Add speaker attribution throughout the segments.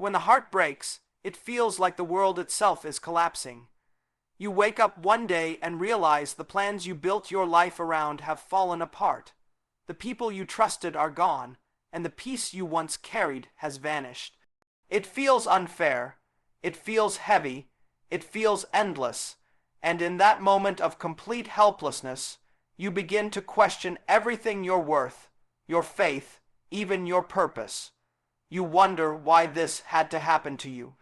Speaker 1: When the heart breaks, it feels like the world itself is collapsing. You wake up one day and realize the plans you built your life around have fallen apart. The people you trusted are gone, and the peace you once carried has vanished. It feels unfair. It feels heavy. It feels endless. And in that moment of complete helplessness, you begin to question everything you're worth, your faith, even your purpose. You wonder why this had to happen to you.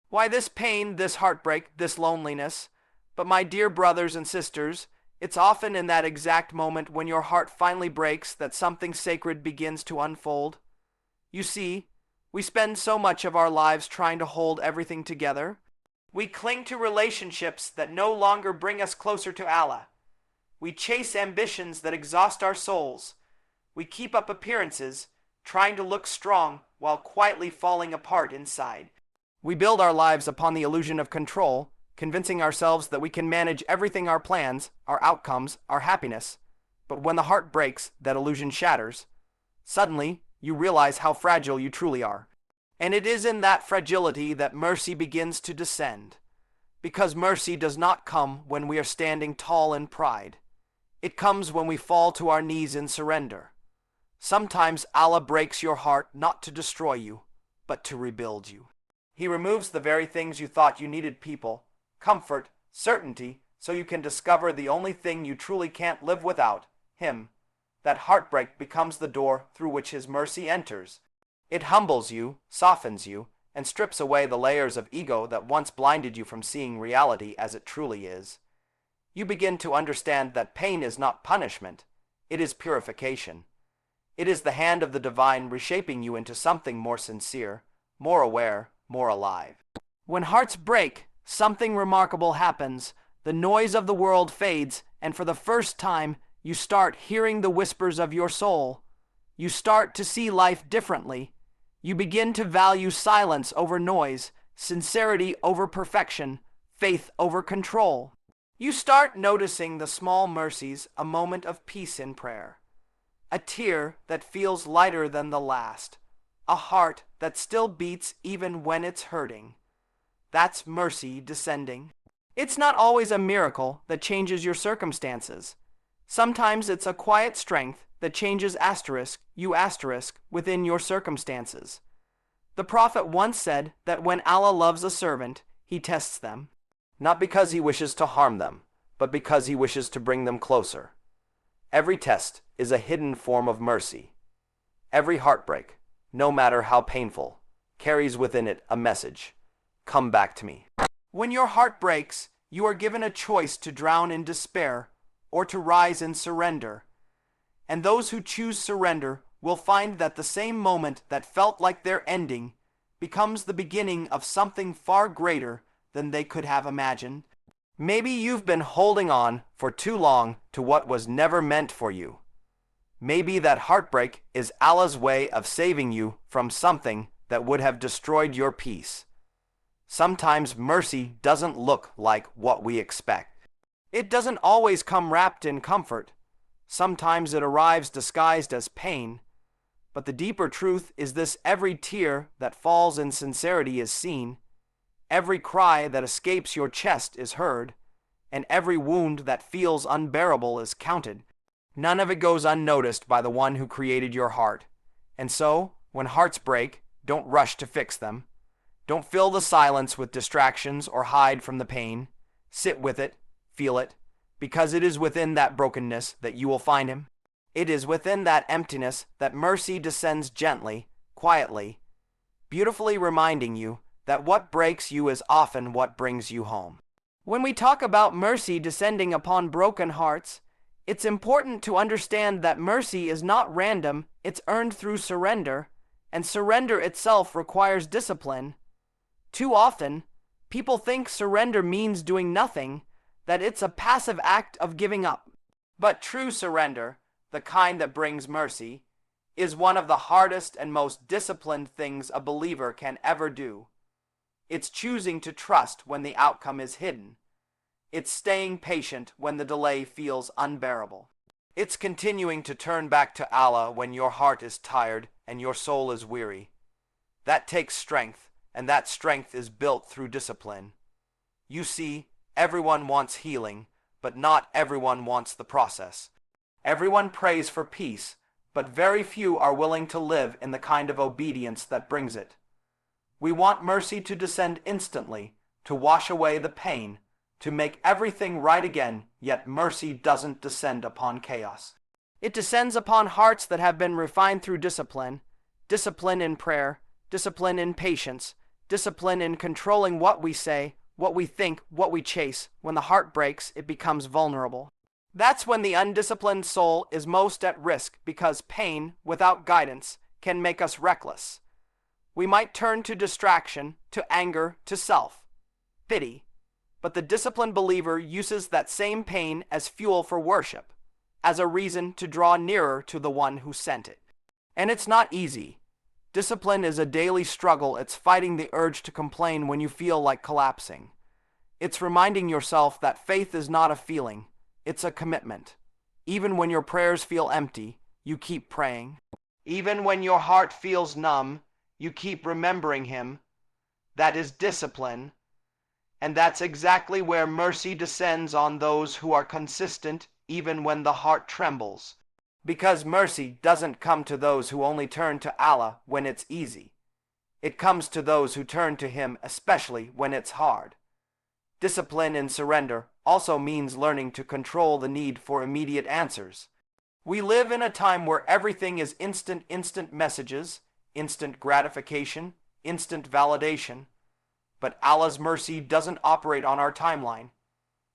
Speaker 1: Why this pain, this heartbreak, this loneliness? But my dear brothers and sisters, it's often in that exact moment when your heart finally breaks that something sacred begins to unfold. You see, we spend so much of our lives trying to hold everything together. We cling to relationships that no longer bring us closer to Allah. We chase ambitions that exhaust our souls. We keep up appearances, trying to look strong while quietly falling apart inside. We build our lives upon the illusion of control, convincing ourselves that we can manage everything: our plans, our outcomes, our happiness. But when the heart breaks, that illusion shatters. Suddenly, you realize how fragile you truly are. And it is in that fragility that mercy begins to descend. Because mercy does not come when we are standing tall in pride. It comes when we fall to our knees in surrender. Sometimes Allah breaks your heart not to destroy you, but to rebuild you. He removes the very things you thought you needed: people, comfort, certainty, so you can discover the only thing you truly can't live without: Him. That heartbreak becomes the door through which His mercy enters. It humbles you, softens you, and strips away the layers of ego that once blinded you from seeing reality as it truly is. You begin to understand that pain is not punishment, it is purification. It is the hand of the divine reshaping you into something more sincere, more aware, more alive. When hearts break, something remarkable happens. The noise of the world fades, and for the first time, you start hearing the whispers of your soul. You start to see life differently. You begin to value silence over noise, sincerity over perfection, faith over control. You start noticing the small mercies: a moment of peace in prayer, a tear that feels lighter than the last, a heart that still beats even when it's hurting. That's mercy descending. It's not always a miracle that changes your circumstances. Sometimes it's a quiet strength that changes you within your circumstances. The Prophet once said that when Allah loves a servant, He tests them, not because He wishes to harm them, but because He wishes to bring them closer. Every test is a hidden form of mercy. Every heartbreak, no matter how painful, carries within it a message: come back to me. When your heart breaks, you are given a choice to drown in despair or to rise in surrender. And those who choose surrender will find that the same moment that felt like their ending becomes the beginning of something far greater than they could have imagined. Maybe you've been holding on for too long to what was never meant for you. Maybe that heartbreak is Allah's way of saving you from something that would have destroyed your peace. Sometimes mercy doesn't look like what we expect. It doesn't always come wrapped in comfort. Sometimes it arrives disguised as pain. But the deeper truth is this: every tear that falls in sincerity is seen, every cry that escapes your chest is heard, and every wound that feels unbearable is counted. None of it goes unnoticed by the one who created your heart. And so, when hearts break, don't rush to fix them. Don't fill the silence with distractions or hide from the pain. Sit with it, feel it, because it is within that brokenness that you will find Him. It is within that emptiness that mercy descends gently, quietly, beautifully reminding you that what breaks you is often what brings you home. When we talk about mercy descending upon broken hearts, it's important to understand that mercy is not random, it's earned through surrender, and surrender itself requires discipline. Too often, people think surrender means doing nothing, that it's a passive act of giving up. But true surrender, the kind that brings mercy, is one of the hardest and most disciplined things a believer can ever do. It's choosing to trust when the outcome is hidden. It's staying patient when the delay feels unbearable. It's continuing to turn back to Allah when your heart is tired and your soul is weary. That takes strength, and that strength is built through discipline. You see, everyone wants healing, but not everyone wants the process. Everyone prays for peace, but very few are willing to live in the kind of obedience that brings it. We want mercy to descend instantly, to wash away the pain, to make everything right again, yet mercy doesn't descend upon chaos. It descends upon hearts that have been refined through discipline, discipline in prayer, discipline in patience, discipline in controlling what we say, what we think, what we chase. When the heart breaks, it becomes vulnerable. That's when the undisciplined soul is most at risk, because pain, without guidance, can make us reckless. We might turn to distraction, to anger, to self-pity, but the disciplined believer uses that same pain as fuel for worship, as a reason to draw nearer to the one who sent it. And it's not easy. Discipline is a daily struggle. It's fighting the urge to complain when you feel like collapsing. It's reminding yourself that faith is not a feeling, it's a commitment. Even when your prayers feel empty, you keep praying. Even when your heart feels numb, you keep remembering Him. That is discipline. And that's exactly where mercy descends on those who are consistent, even when the heart trembles. Because mercy doesn't come to those who only turn to Allah when it's easy. It comes to those who turn to Him especially when it's hard. Discipline in surrender also means learning to control the need for immediate answers. We live in a time where everything is instant messages, instant gratification, instant validation. But Allah's mercy doesn't operate on our timeline.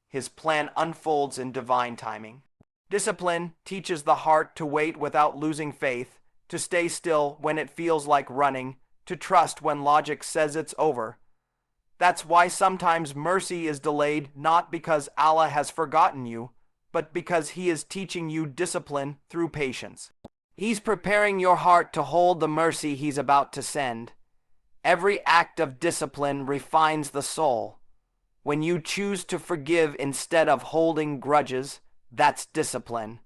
Speaker 1: His plan unfolds in divine timing. Discipline teaches the heart to wait without losing faith, to stay still when it feels like running, to trust when logic says it's over. That's why sometimes mercy is delayed, not because Allah has forgotten you, but because He is teaching you discipline through patience. He's preparing your heart to hold the mercy He's about to send. Every act of discipline refines the soul. When you choose to forgive instead of holding grudges, that's discipline.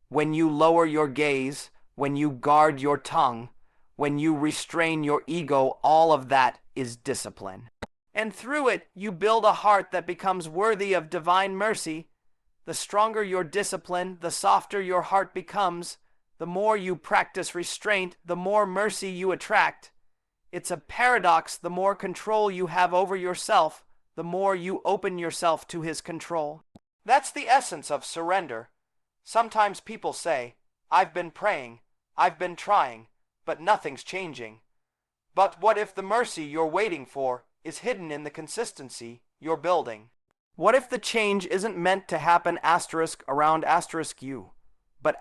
Speaker 1: When you lower your gaze, when you guard your tongue, when you restrain your ego, all of that is discipline. And through it, you build a heart that becomes worthy of divine mercy. The stronger your discipline, the softer your heart becomes. The more you practice restraint, the more mercy you attract. It's a paradox. The more control you have over yourself, the more you open yourself to His control. That's the essence of surrender. Sometimes people say, I've been praying, I've been trying, but nothing's changing. But what if the mercy you're waiting for is hidden in the consistency you're building? What if the change isn't meant to happen around you, but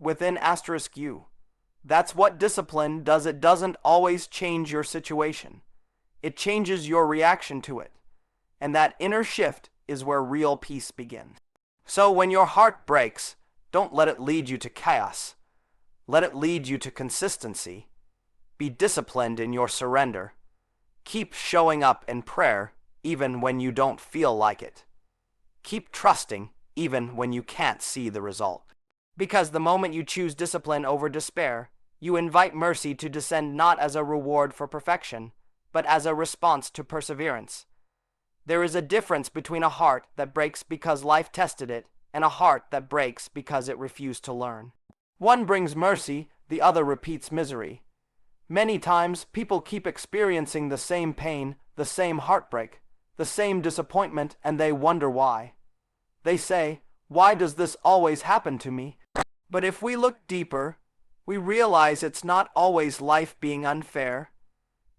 Speaker 1: within you? That's what discipline does. It doesn't always change your situation. It changes your reaction to it. And that inner shift is where real peace begins. So when your heart breaks, don't let it lead you to chaos. Let it lead you to consistency. Be disciplined in your surrender. Keep showing up in prayer even when you don't feel like it. Keep trusting even when you can't see the result. Because the moment you choose discipline over despair, you invite mercy to descend not as a reward for perfection, but as a response to perseverance. There is a difference between a heart that breaks because life tested it and a heart that breaks because it refused to learn. One brings mercy, the other repeats misery. Many times, people keep experiencing the same pain, the same heartbreak, the same disappointment, and they wonder why. They say, why does this always happen to me? But if we look deeper, we realize it's not always life being unfair.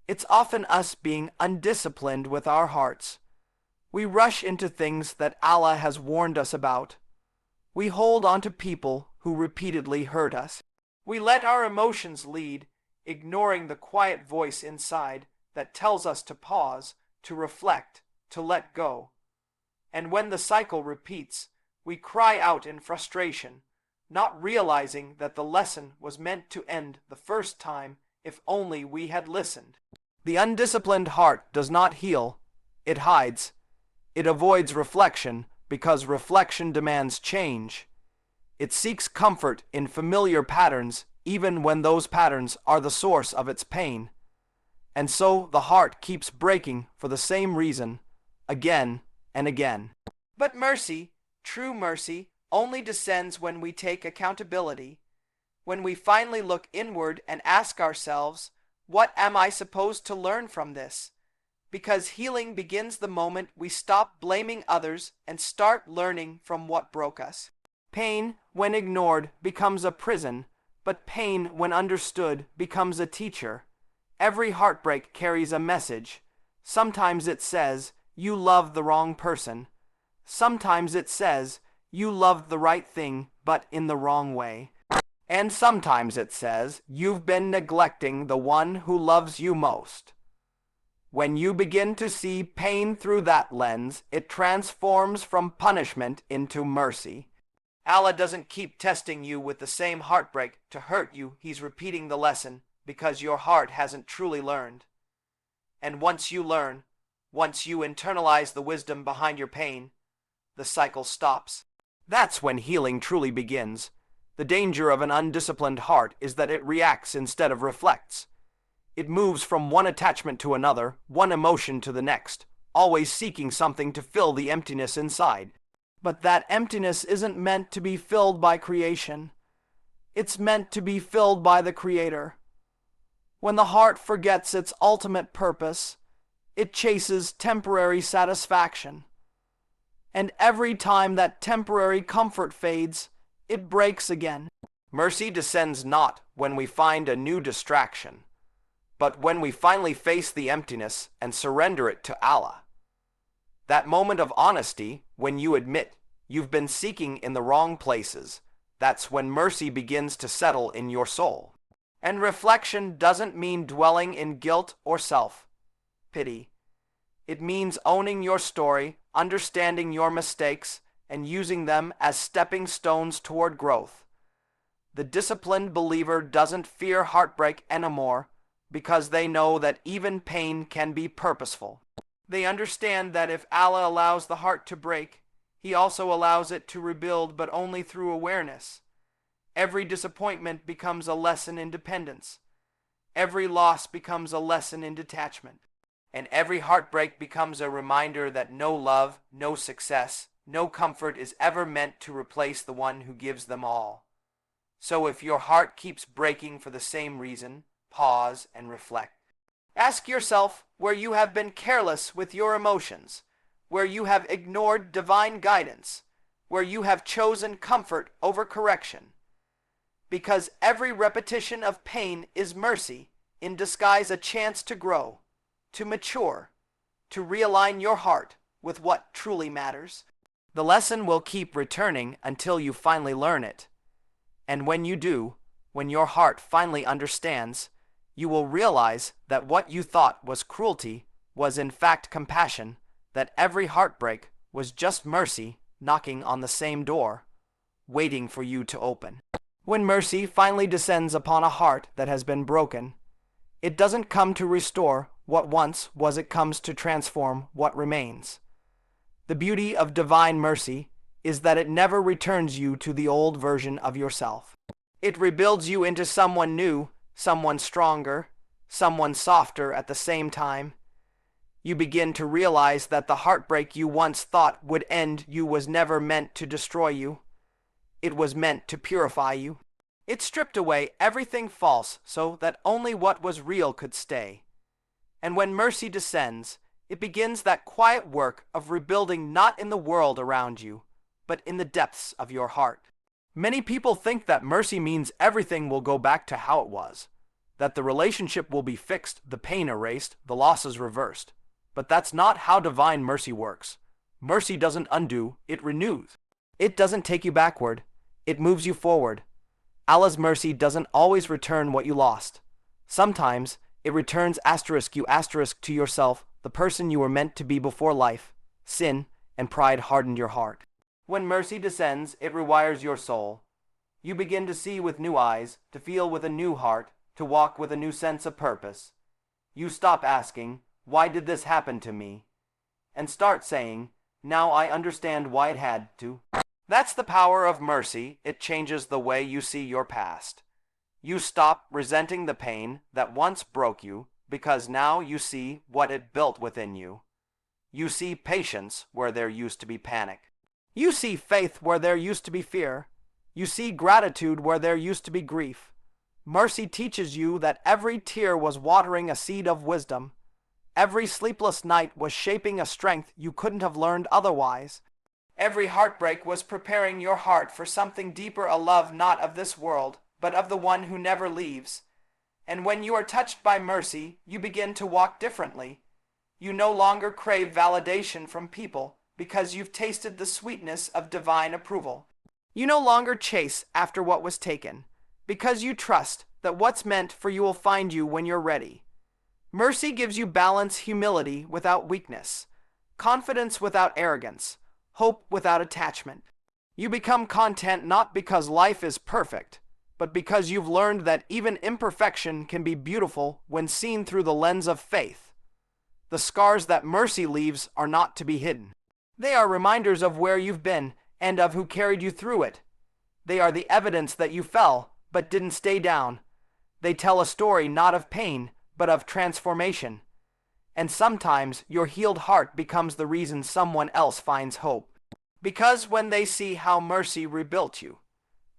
Speaker 1: It's often us being undisciplined with our hearts. We rush into things that Allah has warned us about. We hold on to people who repeatedly hurt us. We let our emotions lead, ignoring the quiet voice inside that tells us to pause, to reflect, to let go. And when the cycle repeats, we cry out in frustration, not realizing that the lesson was meant to end the first time if only we had listened. The undisciplined heart does not heal, it hides. It avoids reflection because reflection demands change. It seeks comfort in familiar patterns even when those patterns are the source of its pain. And so the heart keeps breaking for the same reason, again and again. But mercy, true mercy, only descends when we take accountability, when we finally look inward and ask ourselves, what am I supposed to learn from this? Because healing begins the moment we stop blaming others and start learning from what broke us. Pain, when ignored, becomes a prison, but pain, when understood, becomes a teacher. Every heartbreak carries a message. Sometimes it says, you loved the wrong person. Sometimes it says, you loved the right thing, but in the wrong way. And sometimes it says, you've been neglecting the one who loves you most. When you begin to see pain through that lens, it transforms from punishment into mercy. Allah doesn't keep testing you with the same heartbreak to hurt you. He's repeating the lesson because your heart hasn't truly learned. And once you learn, once you internalize the wisdom behind your pain, the cycle stops. That's when healing truly begins. The danger of an undisciplined heart is that it reacts instead of reflects. It moves from one attachment to another, one emotion to the next, always seeking something to fill the emptiness inside. But that emptiness isn't meant to be filled by creation. It's meant to be filled by the Creator. When the heart forgets its ultimate purpose, it chases temporary satisfaction. And every time that temporary comfort fades, it breaks again. Mercy descends not when we find a new distraction, but when we finally face the emptiness and surrender it to Allah. That moment of honesty, when you admit you've been seeking in the wrong places, that's when mercy begins to settle in your soul. And reflection doesn't mean dwelling in guilt or self-pity. It means owning your story, understanding your mistakes, and using them as stepping stones toward growth. The disciplined believer doesn't fear heartbreak anymore because they know that even pain can be purposeful. They understand that if Allah allows the heart to break, He also allows it to rebuild, but only through awareness. Every disappointment becomes a lesson in dependence. Every loss becomes a lesson in detachment. And every heartbreak becomes a reminder that no love, no success, no comfort is ever meant to replace the one who gives them all. So if your heart keeps breaking for the same reason, pause and reflect. Ask yourself where you have been careless with your emotions, where you have ignored divine guidance, where you have chosen comfort over correction. Because every repetition of pain is mercy, in disguise a chance to grow, to mature, to realign your heart with what truly matters. The lesson will keep returning until you finally learn it. And when you do, when your heart finally understands, you will realize that what you thought was cruelty was in fact compassion, that every heartbreak was just mercy knocking on the same door, waiting for you to open. When mercy finally descends upon a heart that has been broken, it doesn't come to restore what once was, it comes to transform what remains. The beauty of divine mercy is that it never returns you to the old version of yourself. It rebuilds you into someone new, someone stronger, someone softer at the same time. You begin to realize that the heartbreak you once thought would end you was never meant to destroy you. It was meant to purify you. It stripped away everything false so that only what was real could stay. And when mercy descends, it begins that quiet work of rebuilding not in the world around you, but in the depths of your heart. Many people think that mercy means everything will go back to how it was, that the relationship will be fixed, the pain erased, the losses reversed. But that's not how divine mercy works. Mercy doesn't undo, it renews. It doesn't take you backward, it moves you forward. Allah's mercy doesn't always return what you lost. Sometimes it returns you to yourself, the person you were meant to be before life, sin, and pride hardened your heart. When mercy descends, it rewires your soul. You begin to see with new eyes, to feel with a new heart, to walk with a new sense of purpose. You stop asking, why did this happen to me? And start saying, now I understand why it had to. That's the power of mercy. It changes the way you see your past. You stop resenting the pain that once broke you, because now you see what it built within you. You see patience where there used to be panic. You see faith where there used to be fear. You see gratitude where there used to be grief. Mercy teaches you that every tear was watering a seed of wisdom. Every sleepless night was shaping a strength you couldn't have learned otherwise. Every heartbreak was preparing your heart for something deeper, a love not of this world, but of the one who never leaves. And when you are touched by mercy, you begin to walk differently. You no longer crave validation from people because you've tasted the sweetness of divine approval. You no longer chase after what was taken because you trust that what's meant for you will find you when you're ready. Mercy gives you balance, humility without weakness, confidence without arrogance, hope without attachment. You become content not because life is perfect, but because you've learned that even imperfection can be beautiful when seen through the lens of faith. The scars that mercy leaves are not to be hidden. They are reminders of where you've been and of who carried you through it. They are the evidence that you fell but didn't stay down. They tell a story not of pain, but of transformation. And sometimes your healed heart becomes the reason someone else finds hope. Because when they see how mercy rebuilt you,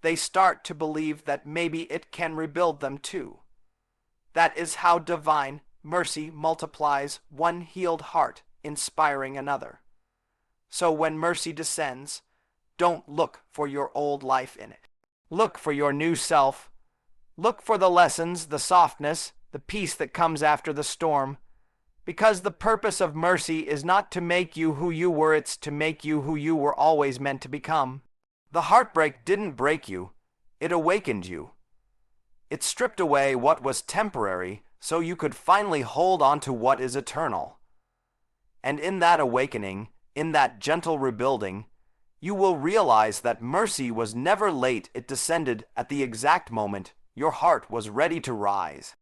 Speaker 1: they start to believe that maybe it can rebuild them too. That is how divine mercy multiplies one healed heart, inspiring another. So when mercy descends, don't look for your old life in it. Look for your new self. Look for the lessons, the softness, the peace that comes after the storm. Because the purpose of mercy is not to make you who you were, it's to make you who you were always meant to become. The heartbreak didn't break you, it awakened you. It stripped away what was temporary so you could finally hold on to what is eternal. And in that awakening, in that gentle rebuilding, you will realize that mercy was never late. It descended at the exact moment your heart was ready to rise.